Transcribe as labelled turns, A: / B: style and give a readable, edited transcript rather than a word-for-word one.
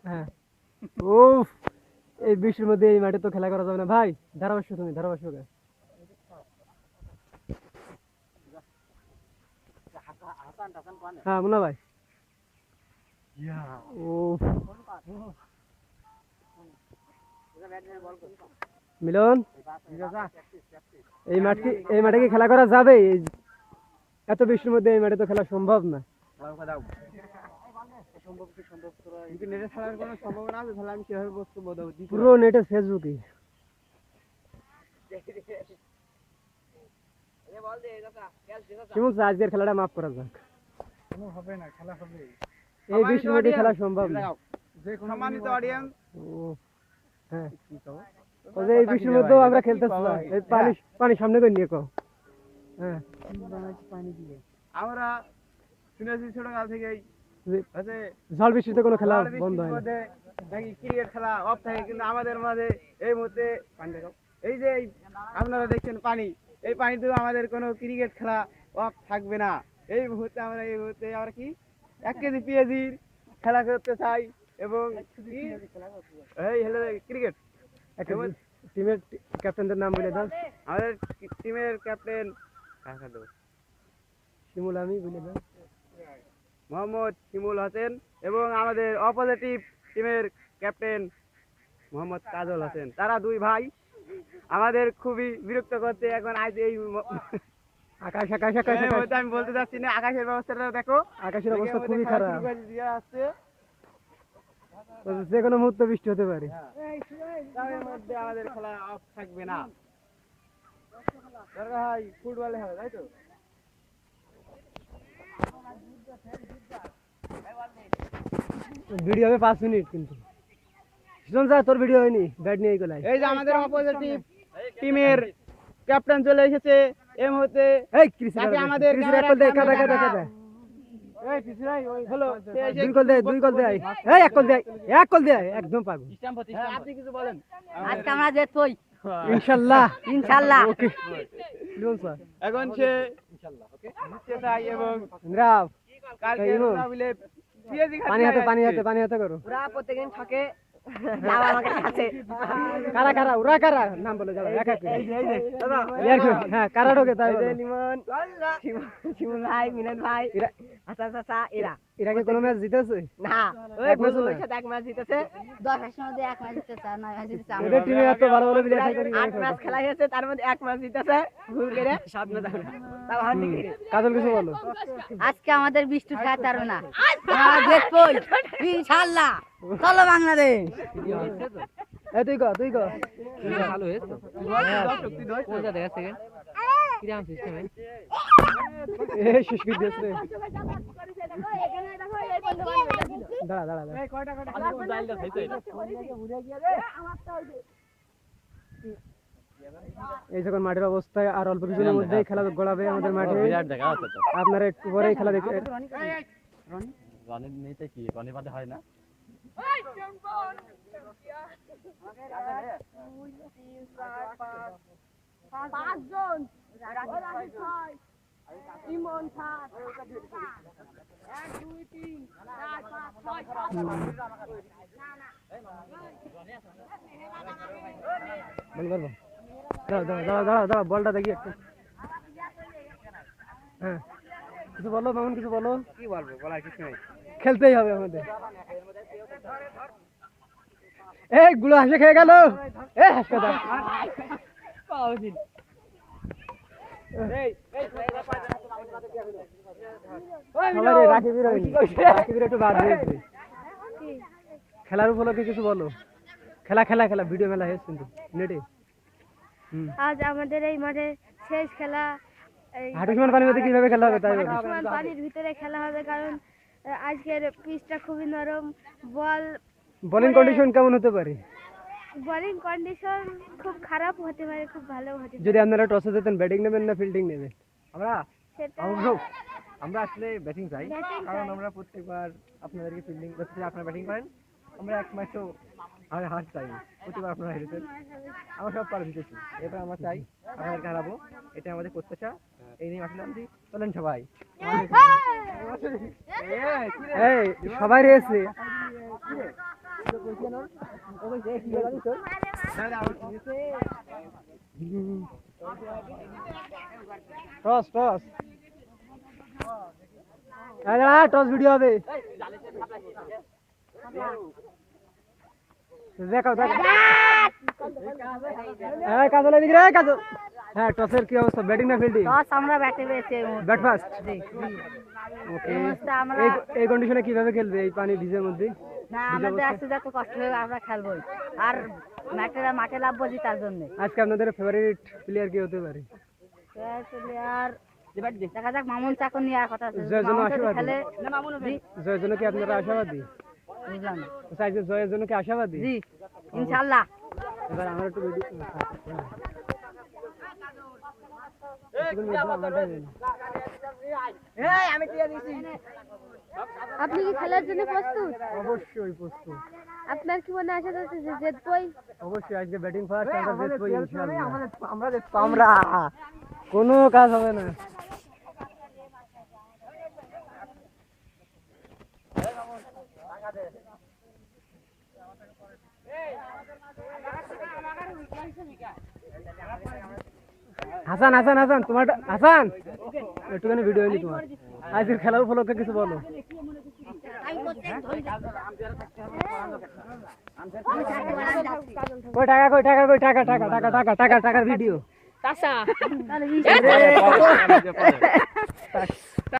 A: হ্যাঁ ও এই বৃষ্টির মধ্যে এই মাঠে তো খেলা করা যাবে না ভাই। ধারাভাষ্য তুমি ধারাভাষ্য হ্যাঁ মুন্না ভাই ও মিলন এই মাঠে কি খেলা করা যাবে? এত বৃষ্টির মধ্যে এই মাঠে তো খেলা সম্ভব না। পুরো নেটে ফেসবুকে আজকের খেলাটা মাফ করা যাক। এই বৃষ্টির মধ্যে খেলা সম্ভব না।
B: সম্মানিত অডিয়েন্স
A: হ্যাঁ এই বৃষ্টির মধ্যেও আমরা খেলতেছি না। এই পানি সামনে করে নিয়ে কও। হ্যাঁ
B: আমরা শুনেছি ছোটকাল থেকেই
A: ঝড় বৃষ্টিতে কোনো খেলা বন্ধ হয় না।
B: নাকি ক্রিকেট খেলা অফ থাকে, কিন্তু আমাদের মাঝে এই মুহূর্তে এই যে আপনারা দেখছেন পানি, এই পানিতেও আমাদের কোনো ক্রিকেট খেলা অফ থাকবে না। এই মুহূর্তে আমরা কি 1 কেজি পেঁয়াজির খেলা করতে চাই এবং এই হলো ক্রিকেট।
A: টিমের ক্যাপ্টেনদের নাম বলে দাও।
B: আমাদের টিমের ক্যাপ্টেন
A: শিমুল আমি বলে দাও।
B: মোহাম্মদ শিমুল হোসেন এবং আমাদের অপোজিটিভ টিমের ক্যাপ্টেন মোহাম্মদ কাজল হোসেন। তারা দুই ভাই আমাদের খুবই বিরক্ত করতে। এখন আজ এই
A: আকাশ
B: আমি বলতে চাচ্ছি না, আকাশের ব্যবস্থাটা দেখো।
A: আকাশের অবস্থা খুবই খারাপ,
B: আসছে
A: যে কোনো মুহূর্তে বৃষ্টি হতে পারে।
B: তার মধ্যে আমাদের খেলা অফ থাকবে না। ভাই ফুটবলে হবে তাই তো?
A: ভিডিও হবে 5 মিনিট, কিন্তু তোর ভিডিও হয়নি। ব্যাট নিয়ে গেলাই।
B: এই যে আমাদের অপোজিটিভ টিমের ক্যাপ্টেন চলে এসেছে এই মুহূর্তে।
A: এই তাকে আমাদের একদম পাগল।
B: আপনি কিছু বলেন।
C: আজকে আমরা জিতবই
A: ইনশাআল্লাহ
C: ইনশাআল্লাহ।
A: ওকে
B: এখন সে জিততে চাই এবং কালকে মিলে
A: পানি হাতে করো।
C: ওরা প্রত্যেকদিন থাকে যাওয়া আমাকে আছে।
A: কারা ওরা কারা নাম বলে যাবে একা করে। হ্যাঁ কারা ঢোকে তাই বলো।
C: লিমন শিমুল ভাই, মিলন ভাই, আচ্ছা আচ্ছা
A: এরা কি কোনো ম্যাচ জিতেছে?
C: না, ওই
A: এক ম্যাচও না।
C: ওর সাথে এক ম্যাচ জিতেছে। 10 এর মধ্যে এক ম্যাচ জিতেছে, 9 ম্যাচ জিতেছে।
A: ওদের টিমে এত ভালো ভালো প্লেয়ার থাকে।
C: 8 ম্যাচ খেলা হয়েছে, তার মধ্যে এক ম্যাচ জিতেছে ভুল করে 7 ম্যাচ হবে। তাও হান্ডি করে।
A: কাজল কিছু বলো।
C: আজকে আমাদের বৃষ্টি খেতে পারো না, আমরা জিতবই ইনশাআল্লাহ। চলো বাংলাদেশ।
A: এই তুই কো
B: ভালো হয়েছে তো। কোনটা দেখা সেকেন্ড কি রাম সিস্টেম
A: এই সুস্মিত দেশে দাঁড়া এই কয়টা ডাইলটা খাইতে এই যখন মাঠের অবস্থায় আর অল্প কিছুদিনের মধ্যেই খেলা গড়াবে আমাদের মাঠে। আপনারা একটু পরেই খেলা দেখতে
D: রনির নিতে কি রনি বাদে হয় না।
E: পাঁচজন ইমন স্যার 1 2 3 4 5 6
A: দাঁড়া বলটা দেখি একটু। হ্যাঁ কিছু বলো মামুন, কিছু বলো।
B: কি বলবো, বলার কিছু নেই।
A: খেলতেই হবে আমাদের। এই গুলো হাসে খেয়ে গেল। খেলার উপলক্ষে কিছু বলো। খেলা ভিডিও মেলা হয়েছে কিন্তু নেটে।
E: আজ আমাদের এই মাঠে শেষ খেলা।
A: হাঁটুসমান পানির মধ্যে কিভাবে খেলা হবে তাই বলো।
E: পানির ভিতরে খেলা হবে, কারণ আজকের পিচটা খুবই নরম।
A: বোলিং কন্ডিশন কেমন হতে পারে?
E: বোলিং কন্ডিশন খুব খারাপ হতে পারে, খুব ভালো হতে পারে।
A: যদি আপনারা টসে যেতেন, ব্যাটিং নেবেন না ফিল্ডিং নেবেন?
B: আমরা আসলে ব্যাটিং চাই, কারণ আমরা প্রত্যেকবার আপনাদেরকে ফিল্ডিং করতে, আপনারা ব্যাটিং করেন।
A: আমরা এক ম্যাচও হার চাই প্রতিবার আপনারা হেরেছেন, আমরা সব পারে জিতেছি, এবার আমরা চাই আপনাদেরকে হারাবো, এটা আমাদের প্রত্যাশা। এই নিয়ে আসলাম দি, চলেন সবাই। এই সবাই রয়েছে টস টস টস ভিডিও হবে, দেখাও দেখাও। হ্যাঁ কাজল এদিকে রে কাজল। হ্যাঁ টসের কি অবস্থা, ব্যাটিং না ফিল্ডিং?
C: টস আমরা ব্যাটে পেয়েছি এই মুহূর্তে।
A: Bat first.
C: জি, জি।
A: ওকে,
C: এই মুহূর্তে আমরা
A: এই কন্ডিশনে কিভাবে খেলবে এই পানি ভিজের মধ্যে?
C: না আমাদের আজকে যত কষ্ট হবে আমরা খেলবোই, আর মাঠে লাভবো তার জন্য।
A: আজকে আপনাদের ফেভারিট প্লেয়ার কি হতে পারে?
C: প্লেয়ার দেখা যাক, মামুন চাকর নিয়ে আর কথা আছে।
A: জয়ের জন্য
C: মামুন যদি
A: আশাবাদী?
C: খেলে জি,
A: জয়ের জন্য কি আপনারা আশাবাদী?
C: বুঝলাম না।
A: আচ্ছা, আজকে জয়ের জন্য কি আশাবাদী?
C: জি ইনশাআল্লাহ।
A: এবার আমার একটু ভিডিও
E: আপনি কি খেলার জন্য প্রস্তুত?
A: অবশ্যই প্রস্তুত,
E: আপনার কি মনে আশা আছে যে জিতবই?
A: অবশ্যই আজকে ব্যাটিং ফার্স্ট, আমরা জিতবো ইনশাআল্লাহ। আমরা জিতবো, আমরা কোনো কাজ হবে না। হাসান হাসান হাসান তোমার হাসান একটুখানি ভিডিও নি তোমার, আজকের খেলা উপলক্ষে কিছু বলো। কই টাকা কই টাকা কই টাকা টাকা টাকা টাকা টাকা টাকার ভিডিও।